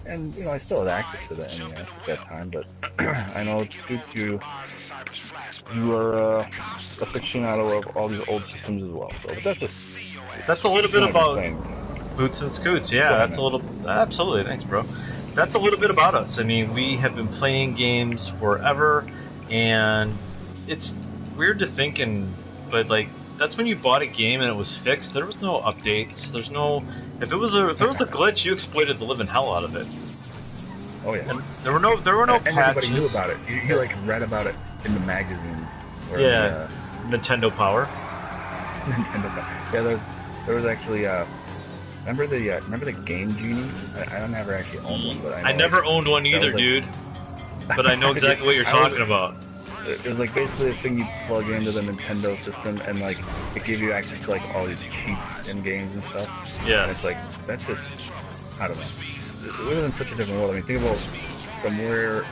And I still had access to the NES at that time, but I know Scoots, you are a aficionado of all these old systems as well. So that's a little bit about Bootz and Scootz. Yeah, that's a little. Absolutely, thanks, bro. That's a little bit about us. I mean, we have been playing games forever, and it's weird to think, but like that's when you bought a game and it was fixed. There was no updates. There's no. If there was a glitch, you exploited the living hell out of it. Oh yeah. And there were no patches. Everybody knew about it. You like read about it in the magazines. Yeah. Nintendo Power. Nintendo Power. Yeah, there was actually remember the Game Genie? I never actually owned one, but I never owned one either, dude. But I know exactly what you're talking about. It was like basically a thing you plug into the Nintendo system, and like it gave you access to like all these cheats in games and stuff. Yeah. And it's like that's just I don't know. We live in such a different world. I mean, think about from where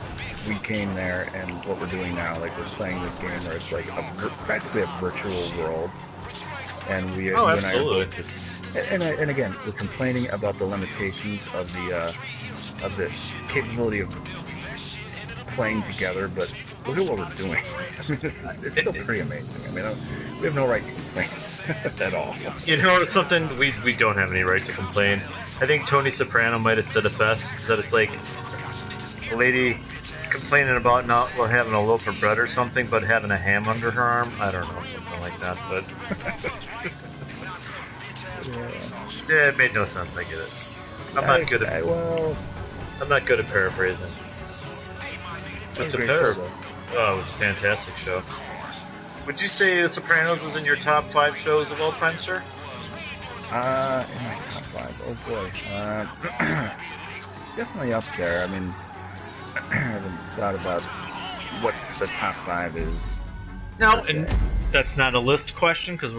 we came there and what we're doing now. Like we're playing this game where it's like practically a virtual world, and we absolutely. and I are both just and again we're complaining about the limitations of the capability of playing together, but look at what we're doing. I mean, it's still pretty amazing. I mean, we have no right to complain at all. You know, it's something we don't have any right to complain. I think Tony Soprano might have said it best, that it's like a lady complaining about not having a loaf of bread or something, but having a ham under her arm. I don't know, something like that, but... yeah, it made no sense, I get it. I'm not good at paraphrasing. It's a parable. Oh, it was a fantastic show. Would you say The Sopranos is in your top 5 shows of all time, sir? In my top 5. Oh boy. It's definitely up there. I mean, I haven't thought about what the top 5 is. No, and that's not a list question because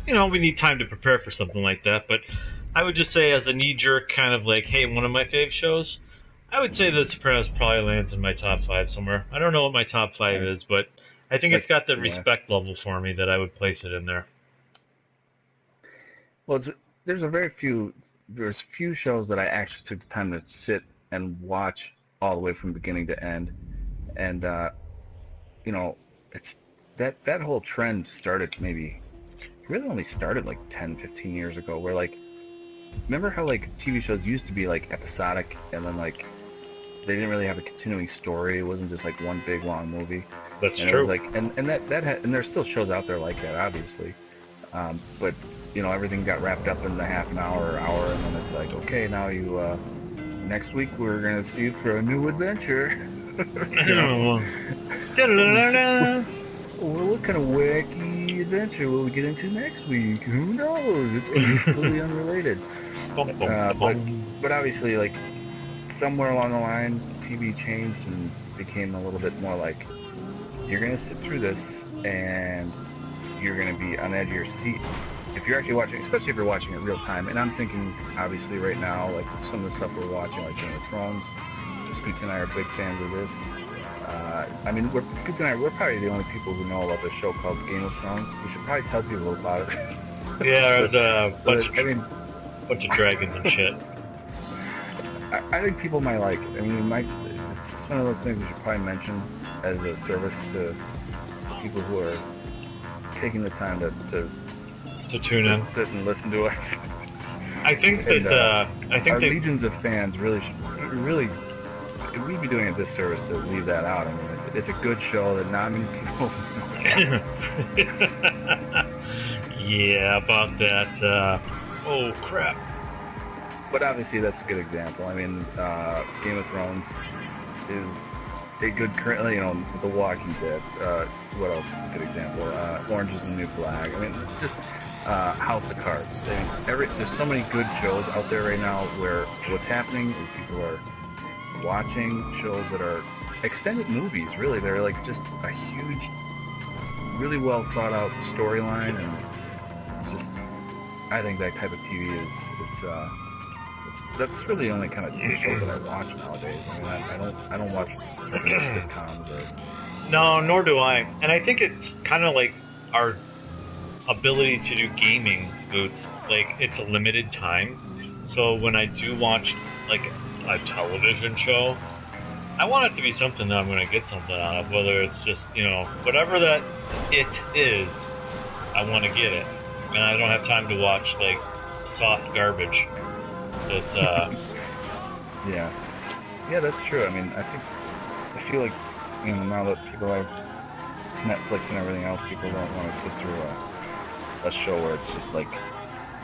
we need time to prepare for something like that. But I would just say, as a knee-jerk kind of like, hey, one of my fave shows. I would say The Sopranos probably lands in my top 5 somewhere. I don't know what my top 5 is, but I think it's got the respect level for me that I would place it in there. Well, there's few shows that I actually took the time to sit and watch all the way from beginning to end, and it's that whole trend really only started like 10, 15 years ago, where like, remember how like TV shows used to be like episodic, and then like they didn't really have a continuing story. It wasn't just like one big long movie. That's true. It was like, and there's still shows out there like that, obviously. But everything got wrapped up in the half an hour or hour, and then it's like, okay, now next week we're gonna see you for a new adventure. Well, what kind of wacky adventure will we get into next week? Who knows? It's gonna be completely unrelated. But obviously, like, somewhere along the line, TV changed and became a little bit more like, you're going to sit through this and you're going to be on the edge of your seat. If you're actually watching, especially if you're watching it real time, and I'm thinking, obviously, right now, like some of the stuff we're watching, like Game of Thrones, Scoots and I are big fans of this. I mean, Scoots and I, we're probably the only people who know about this show called Game of Thrones. We should probably tell people about it. Yeah, there's a bunch of dragons and shit. I think people might like it. I mean, it's one of those things we should probably mention. as a service to people who are taking the time to tune in, sit and listen to us. I think and, that our legions of fans we'd be doing a disservice to leave that out. I mean, it's a good show that not many people know. Yeah, about that. Oh crap! But obviously, that's a good example. I mean, Game of Thrones is a good, you know, The Walking Dead. What else is a good example? Orange is the New Black. I mean, just House of Cards. I mean, there's so many good shows out there right now where what's happening is people are watching shows that are extended movies. Really, they're like just a huge, really well thought out storyline, and it's just, I think that type of TV that's really the only kind of TV shows that I watch nowadays. I mean, I don't watch sitcoms or. No, nor do I. And I think it's kind of like our ability to do gaming, Bootz. Like, it's a limited time. So when I do watch like a television show, I want it to be something that I'm going to get something out of. Whether it's just, you know, whatever that it is, I want to get it. And I don't have time to watch like soft garbage. It's yeah, that's true. I mean, I feel like, you know, now that people have Netflix and everything else, people don't want to sit through a show where it's just like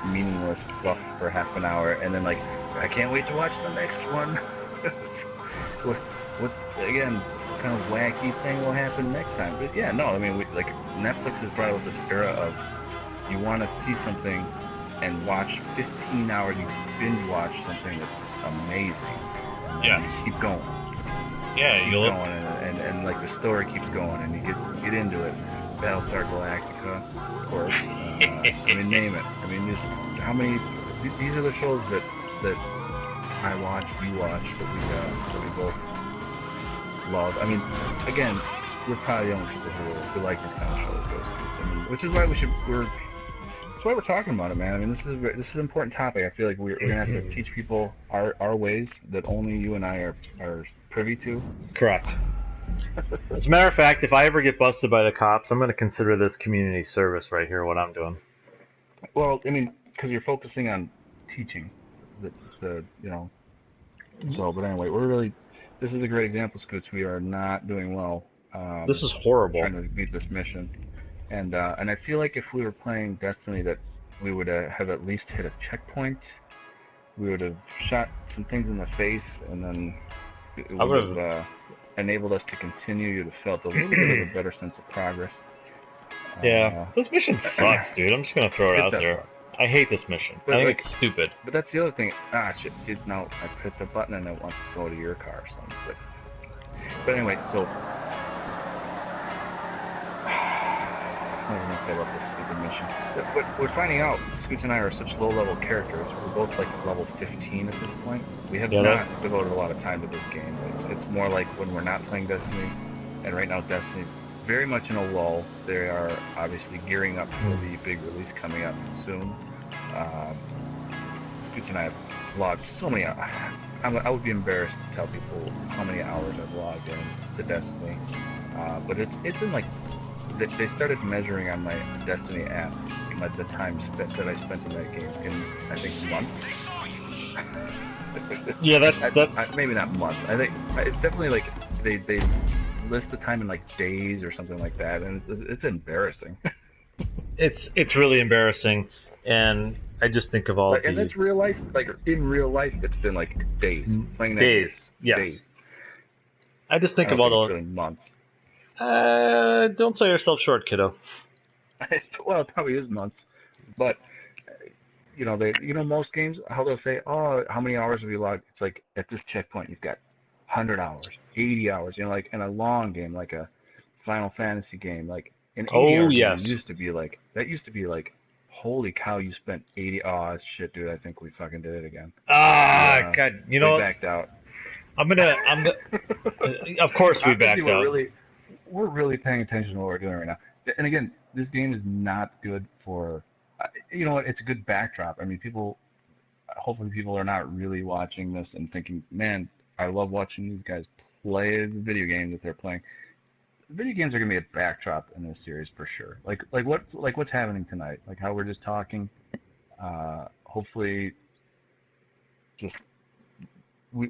meaningless fluff for half an hour, and then like, I can't wait to watch the next one. what again, kind of wacky thing will happen next time? But yeah, no, I mean, like Netflix has brought out this era of you want to see something and watch 15 hours, you binge watch something that's just amazing. Yes. You keep going. Yeah, you keep going, and like the story keeps going, and you get into it. Battlestar Galactica, of course. I mean, name it. I mean, just how many? These are the shows that I watch, you watch, that we both love. I mean, again, we're probably the only people who like this kind of shows. I mean, which is why that's why we're talking about it, man. I mean, this is an important topic. I feel like we're gonna have to teach people our ways that only you and I are privy to. Correct. As a matter of fact, if I ever get busted by the cops, I'm going to consider this community service right here, what I'm doing. Well, I mean, because you're focusing on teaching, you know. So, but anyway, this is a great example, Scoots. We are not doing well. This is horrible. Trying to meet this mission. And I feel like if we were playing Destiny, that we would have at least hit a checkpoint. We would have shot some things in the face, and then it would have enabled us to continue. You'd have felt a little bit of a better sense of progress. Yeah, this mission sucks, dude. I'm just gonna throw it out there. Suck. I hate this mission. I think it's stupid. But that's the other thing. Shit. See, now I hit the button and it wants to go to your car or something. But anyway, so. What was I going to say about this stupid mission? But we're finding out, Scoots and I are such low-level characters. We're both like level 15 at this point. We have not devoted a lot of time to this game. It's more like when we're not playing Destiny, and right now Destiny's very much in a lull. They are obviously gearing up for the big release coming up soon. Scoots and I have logged so many hours. I would be embarrassed to tell people how many hours I've logged in to Destiny. But it's in like... They started measuring on my Destiny app the time that I spent in that game in, I think, months. Yeah, that's maybe not months. I think it's definitely like they list the time in like days or something like that, and it's embarrassing. It's really embarrassing, and I just think of all. And that's real life. Like in real life, it's been like days. Playing that days, game, yes. Days. I just think of all the months. Don't sell yourself short, kiddo. Well, it probably is months, but you know, most games, how they'll say, oh, how many hours have you logged? It's like at this checkpoint, you've got 100 hours, 80 hours. You know, like in a long game, like a Final Fantasy game, like an 80 hour game used to be like holy cow, you spent 80. Oh shit, dude, I think we fucking did it again. God, you know, we backed out. I'm gonna. Of course, we backed out. We're really paying attention to what we're doing right now. And again, this game is not good for, you know what, it's a good backdrop. I mean, hopefully people are not really watching this and thinking, man, I love watching these guys play the video games that they're playing. video games are gonna be a backdrop in this series for sure. What's happening tonight? Like how we're just talking. Hopefully, just we.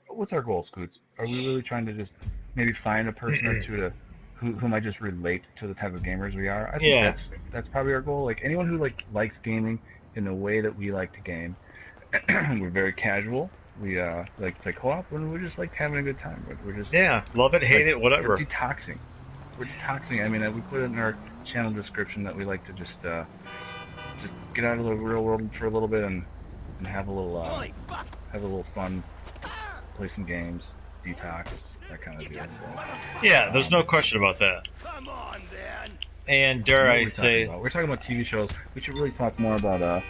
What's our goal, Scoots? Are we really trying to just maybe find a person or two to who might just relate to the type of gamers we are? I think that's probably our goal. Like anyone who likes gaming in the way that we like to game. We're very casual. We like to play co-op, and we're just like having a good time. We're just love it, hate it, whatever. We're detoxing. I mean, we put it in our channel description that we like to just get out of the real world for a little bit and have a little fun, play some games, detox, that kind of deal. So, yeah, there's no question about that. Come on, then. And dare I say, we're talking about TV shows. We should really talk more about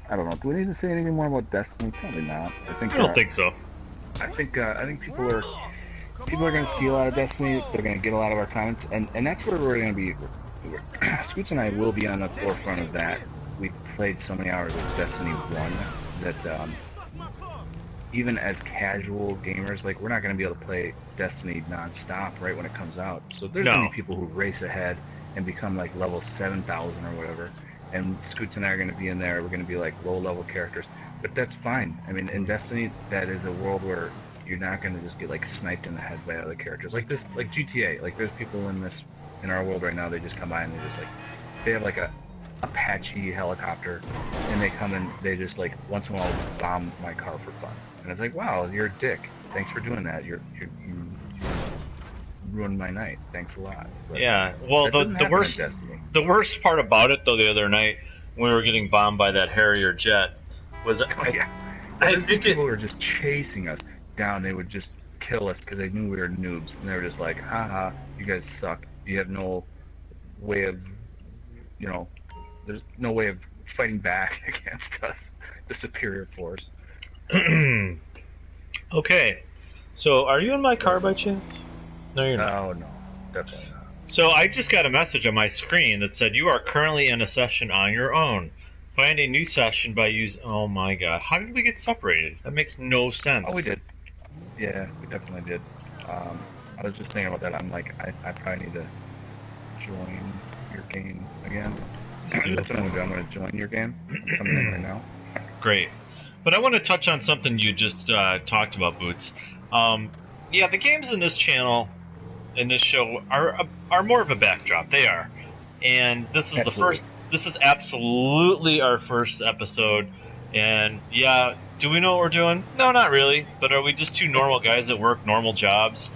I don't know. Do we need to say anything more about Destiny? Probably not. I don't think so. I think people are going to see a lot of Destiny. They're going to get a lot of our comments, and that's where we're going to be. Scoots and I will be on the forefront of that. We played so many hours of Destiny 1 that even as casual gamers, like we're not going to be able to play Destiny non-stop right when it comes out. So there's going to be people who race ahead and become like level 7,000 or whatever. And Scoots and I are going to be in there. We're going to be like low-level characters, but that's fine. I mean, in Destiny, that is a world where you're not going to just get like sniped in the head by other characters. Like this, like GTA. Like there's people in our world right now. They just come by and they have like a Apache helicopter, and they come and they just like once in a while bomb my car for fun. And it's like, wow, you're a dick. Thanks for doing that. You ruined my night. Thanks a lot. But yeah. Well, the worst part about it, though, the other night when we were getting bombed by that Harrier jet was, I think people were just chasing us down. They would just kill us because they knew we were noobs, and they were just like, haha, you guys suck. You have no way of, there's no way of fighting back against us, the superior force. Okay, so are you in my car by chance? No, you're not. Oh, no, definitely not. So I just got a message on my screen that said you are currently in a session on your own. Find a new session by using... Oh my god, how did we get separated? That makes no sense. Oh, we did. Yeah, we definitely did. I was just thinking about that. I'm like, I probably need to join your game again. That's what I'm going to do. I'm going to join your game. I'm coming in right now. Great. But I want to touch on something you just talked about, Bootz. Yeah, the games in this channel, in this show, are more of a backdrop. They are. And this is this is absolutely our first episode. And yeah, do we know what we're doing? No, not really. But are we just two normal guys that work normal jobs,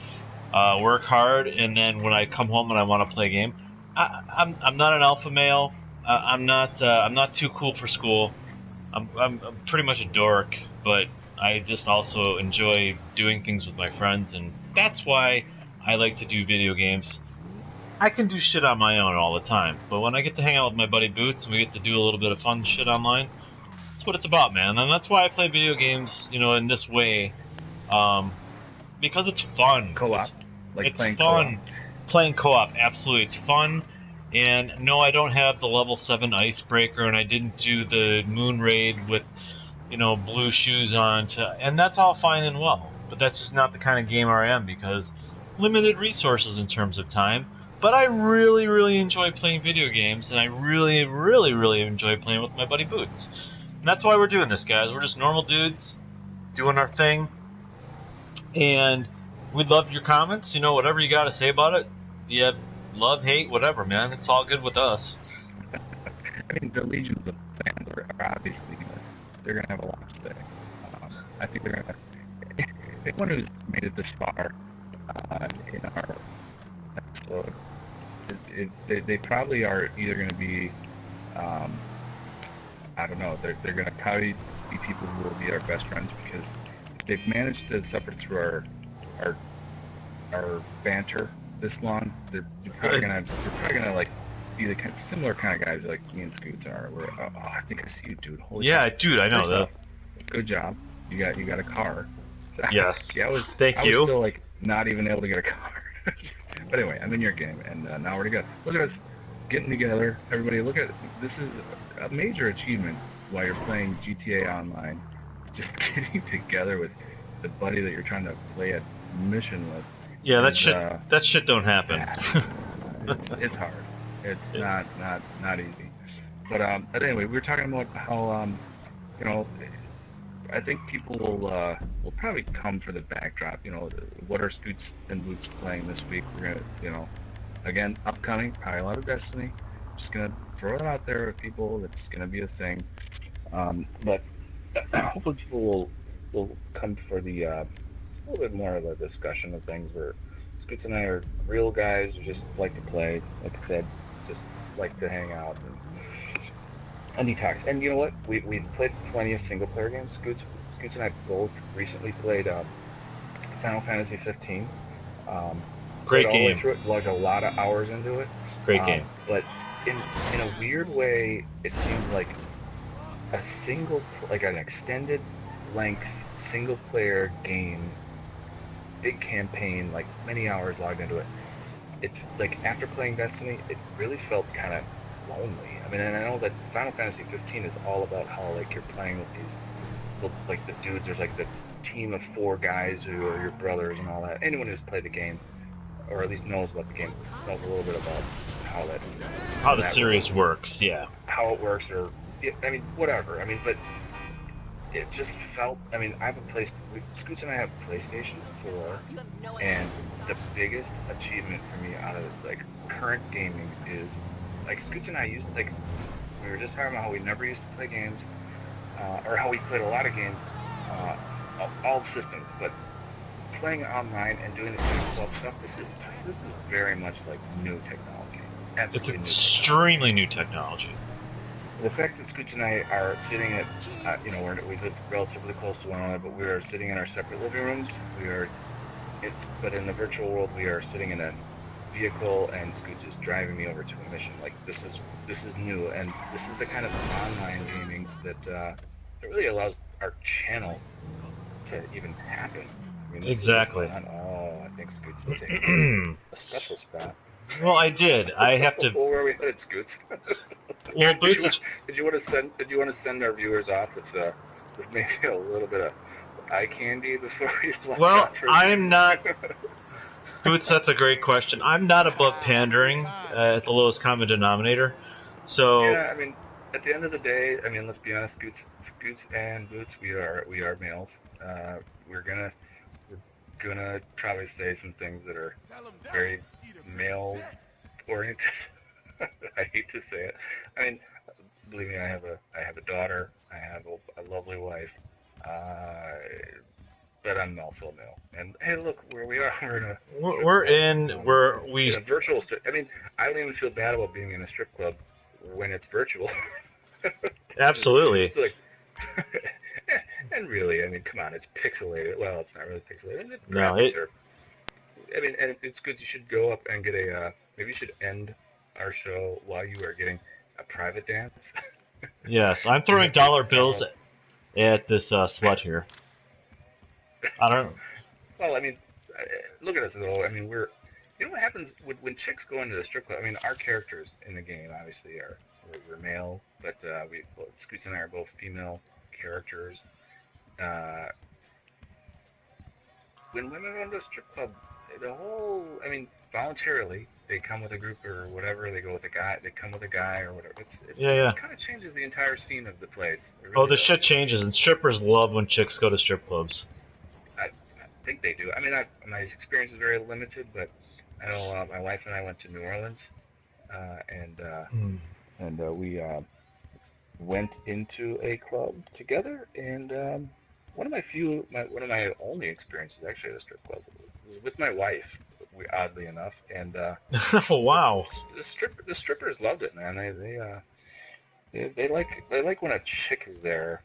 work hard, and then when I come home and I want to play a game? I'm not an alpha male. I'm not too cool for school. I'm pretty much a dork, but I just also enjoy doing things with my friends, and that's why I like to do video games. I can do shit on my own all the time, but when I get to hang out with my buddy Bootz and we get to do a little bit of fun shit online, that's what it's about, man. And that's why I play video games, in this way, because it's fun. Co-op, it's fun. Playing co-op, absolutely, it's fun. And no, I don't have the level 7 icebreaker, and I didn't do the moon raid with, blue shoes on. And that's all fine and well, but that's just not the kind of gamer I am, because limited resources in terms of time. But I really, really enjoy playing video games, and I really, really, really enjoy playing with my buddy Bootz. And that's why we're doing this, guys. We're just normal dudes doing our thing, and we'd love your comments. Whatever you got to say about it. Yeah. Love, hate, whatever, man. It's all good with us. I mean, the legions of fans are obviously they're gonna have a lot to say. I think they're gonna. Anyone who's made it this far in our episode, they probably are either gonna be, I don't know. They're gonna probably be people who will be our best friends because they've managed to suffer through our banter this long. They're probably gonna like be the similar kind of guys like me and Scoots are. Where I think I see you, dude. Holy shit. Dude, I know that. Good job. You got a car. Yes. I was still like not even able to get a car. But anyway, I'm in your game, and now we're together. Look at us getting together. Everybody, look at this is a major achievement while you're playing GTA Online. Just getting together with the buddy that you're trying to play a mission with. Yeah, that shit don't happen. It's hard. It's not easy. But anyway, we were talking about how you know, I think people will probably come for the backdrop. You know, what are Scoots and Bootz playing this week? We're gonna, you know, again, upcoming, probably a lot of Destiny. Just gonna throw it out there with people. It's gonna be a thing. But hopefully people will come for the a little bit more of a discussion of things where Scoots and I are real guys who just like to play. Like I said, just like to hang out and detox. And you know what? We've played plenty of single player games. Scoots and I both recently played Final Fantasy 15. Great all game. The way through it, logged a lot of hours into it. Great game. But in a weird way, it seems like like an extended length single player game, big campaign, like many hours logged into it. It's like after playing Destiny, it really felt kind of lonely. I mean, and I know that Final Fantasy 15 is all about how like you're playing with these, like the dudes. There's like the team of 4 guys who are your brothers and all that. Anyone who's played the game, or at least knows about the game, knows a little bit about how the series works. Yeah, how it works, or I mean, whatever. I mean, but it just felt. I mean, Scoots and I have PlayStations 4, and the biggest achievement for me out of like current gaming is like Scoots and I used, like we were just talking about how we never used to play games, or how we played a lot of games, all systems, but playing online and doing this kind of club stuff, this is very much like new technology. Absolutely it's extremely new technology. The fact that Scoots and I are sitting at, you know, we live relatively close to one another, but we are sitting in our separate living rooms. But in the virtual world, we are sitting in a vehicle, and Scoots is driving me over to a mission. Like this is new, and this is the kind of online gaming that really allows our channel to even happen. I mean, exactly. I think Scoots is taking a special spot. Well, I did. I have to. Where are we headed, Scoots? Well, Bootz Did you want to send our viewers off with maybe a little bit of eye candy before we fly? Well, I'm not. Bootz, that's a great question. I'm not above pandering at the lowest common denominator. So yeah, I mean, at the end of the day, I mean, let's be honest, Scoots and Bootz, we are males. We're gonna probably say some things that are very male oriented. I hate to say it. I mean, believe me, I have a daughter. I have a lovely wife. But I'm also a male. And hey, look where we are. We're in a virtual strip. I mean, I don't even feel bad about being in a strip club when it's virtual. Absolutely. It's like, and really, I mean, come on, it's pixelated. Well, it's not really pixelated. I mean, and it's good. You should go up and get maybe you should end our show while you are getting a private dance. Yes, I'm throwing dollar bills at this slut here. I don't. Well, I mean, look at us though. I mean, you know what happens when chicks go into the strip club? I mean, our characters in the game obviously we're male, but Scoots and I are both female characters. When women go into a strip club, I mean, voluntarily, they come with a group or whatever, they go with a guy, they come with a guy or whatever. It kind of changes the entire scene of the place. Really does. Shit changes, and strippers love when chicks go to strip clubs. I think they do. I mean, my experience is very limited, but I know my wife and I went to New Orleans, and we went into a club together, and one of my only experiences actually at a strip club was with my wife. Oddly enough, and wow, the strippers loved it, man. They like when a chick is there.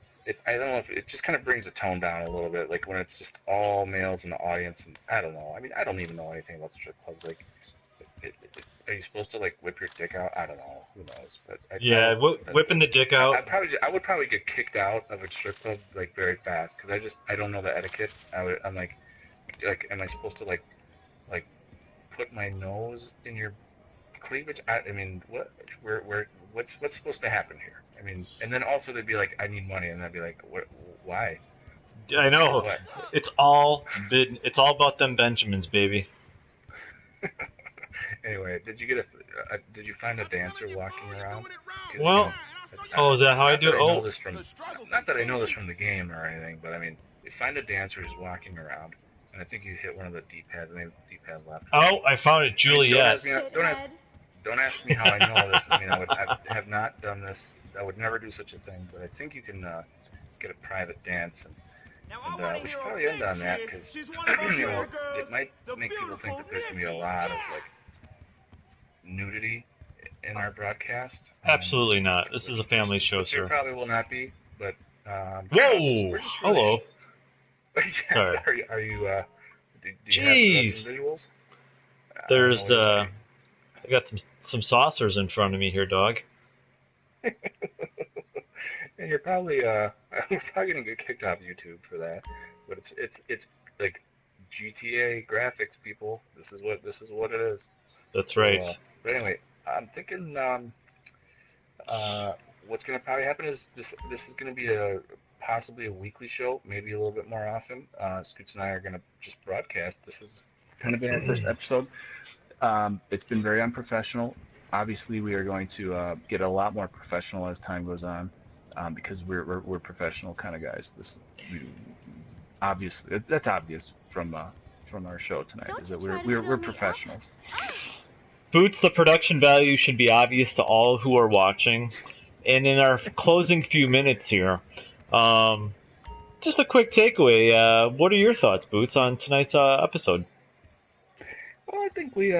I don't know if it just kind of brings the tone down a little bit, like when it's just all males in the audience, and I don't know. I mean, I don't even know anything about strip clubs. Like, are you supposed to like whip your dick out? I don't know. Who knows? But whipping the dick out. I would probably get kicked out of a strip club like very fast because I don't know the etiquette. I'm like, am I supposed to like put my nose in your cleavage? I mean, what's supposed to happen here? I mean, and then also they'd be like, I need money, and I'd be like, what? Why? I know. It's all about them Benjamins, baby. Anyway, did you find a dancer walking around? Well, is that how I do it? Oh. Not that I know this from the game or anything, but I mean, you find a dancer who's walking around, and I think you hit one of the D-pads, maybe the D-pad left. Oh, I found it, Juliet. Don't ask me how I know this. I mean, I have not done this. I would never do such a thing, but I think you can get a private dance, and we should probably end on that, because it might make people think that there's going to be a lot of, like, nudity in our broadcast. Absolutely not. This is a family show, sir. There probably will not be, but... Whoa! Hello. Sorry. Are you... do you have some visuals? There's, I got some saucers in front of me here, dog. And you're probably we're probably gonna get kicked off YouTube for that, but it's like GTA graphics, people. This is what it is. That's right. But anyway, I'm thinking what's gonna probably happen is this is gonna be possibly a weekly show, maybe a little bit more often. Scoots and I are gonna just broadcast. This is kind of been our first episode. It's been very unprofessional. Obviously, we are going to get a lot more professional as time goes on, because we're professional kind of guys. Obviously, that's obvious from our show tonight, is that we're professionals. Bootz, the production value should be obvious to all who are watching. And in our closing few minutes here, just a quick takeaway. What are your thoughts, Bootz, on tonight's episode? Well, I think we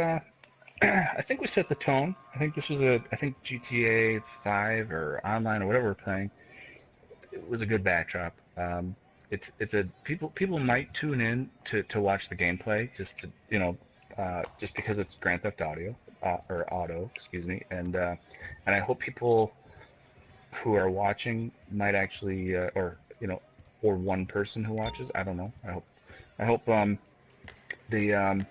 set the tone. I think this was GTA 5 or online or whatever we're playing. It was a good backdrop. People might tune in to watch the gameplay just because it's Grand Theft Auto, excuse me, and I hope people who are watching might actually, or one person who watches, I don't know. I hope they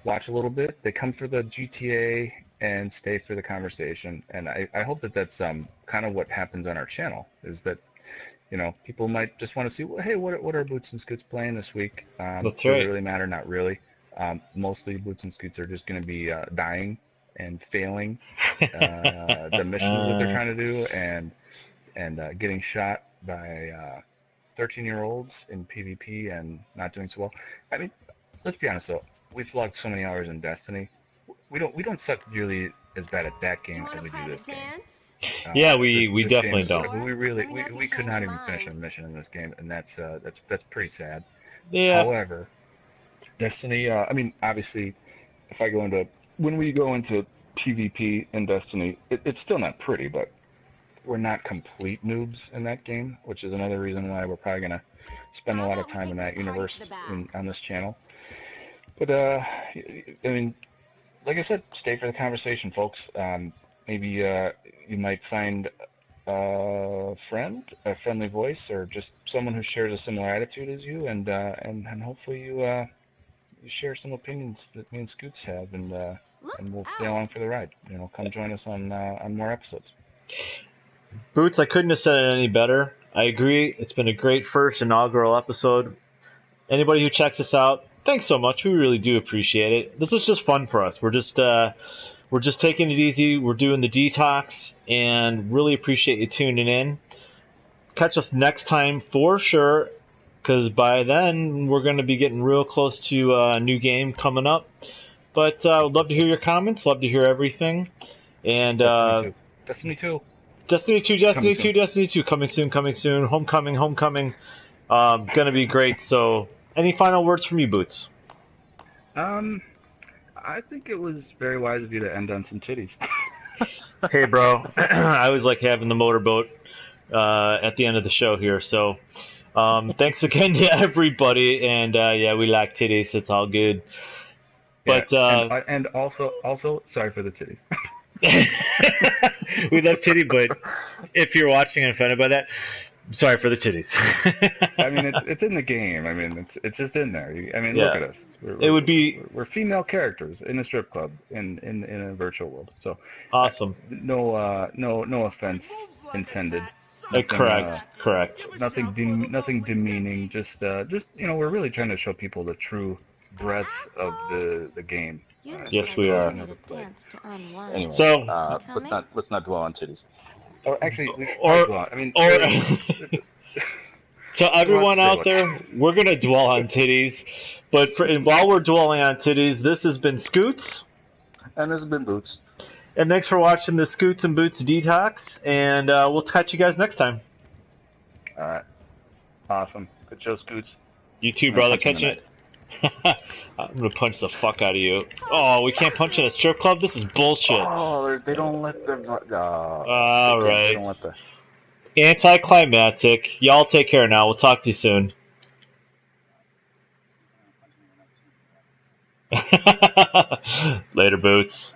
watch a little bit. They come for the GTA and stay for the conversation, and I hope that's kind of what happens on our channel, is that people might just want to see, well, hey, what are Bootz and Scootz playing this week? That's right. Does it really matter? Not really. Mostly Bootz and Scootz are just going to be dying and failing the missions that they're trying to do, and getting shot by 13-year-olds in PvP and not doing so well. I mean, let's be honest though. We've logged so many hours in Destiny. We don't suck really as bad at that game as we do this game. Yeah, we definitely don't. We could not even finish a mission in this game, and that's pretty sad. Yeah. However, Destiny. I mean, obviously, when we go into PvP in Destiny, it's still not pretty, but we're not complete noobs in that game, which is another reason why we're probably gonna spend a lot of time in that universe on this channel. But I mean, like I said, stay for the conversation, folks. Maybe you might find a friend, a friendly voice, or just someone who shares a similar attitude as you, and hopefully you share some opinions that me and Scoots have, and we'll stay along for the ride. Come join us on more episodes. Bootz, I couldn't have said it any better. I agree. It's been a great first inaugural episode. Anybody who checks us out, thanks so much. We really do appreciate it. This is just fun for us. We're just taking it easy. We're doing the detox, and really appreciate you tuning in. Catch us next time for sure, because by then we're going to be getting real close to a new game coming up. But I would love to hear your comments. Love to hear everything. And Destiny 2. Destiny 2. Coming soon. Homecoming. Gonna be great. So, any final words from you, Bootz? I think it was very wise of you to end on some titties. Hey, bro. I always like having the motorboat at the end of the show here. So, thanks again to everybody. And yeah, we like titties. It's all good. But and also sorry for the titties. We love titty, but if you're watching and offended by that, sorry for the titties. I mean, it's in the game. I mean, it's just in there. Look at us. We're female characters in a strip club in a virtual world. So awesome. No offense intended. Correct. Nothing demeaning. Just we're really trying to show people the true breadth of the game. Yes, we are. Anyway, So, let's not dwell on titties. Or actually, we should dwell. I mean, so everyone out there, we're gonna dwell on titties, but while we're dwelling on titties, this has been Scoots, and this has been Bootz. And thanks for watching the Scoots and Bootz Detox, and we'll catch you guys next time. All right, awesome, good show, Scoots. You too, brother. Catch it. I'm gonna punch the fuck out of you. Oh, we can't punch in a strip club? This is bullshit. Oh, they don't let the. All right. They don't let the. Anticlimactic. Y'all take care now. We'll talk to you soon. Later, Bootz.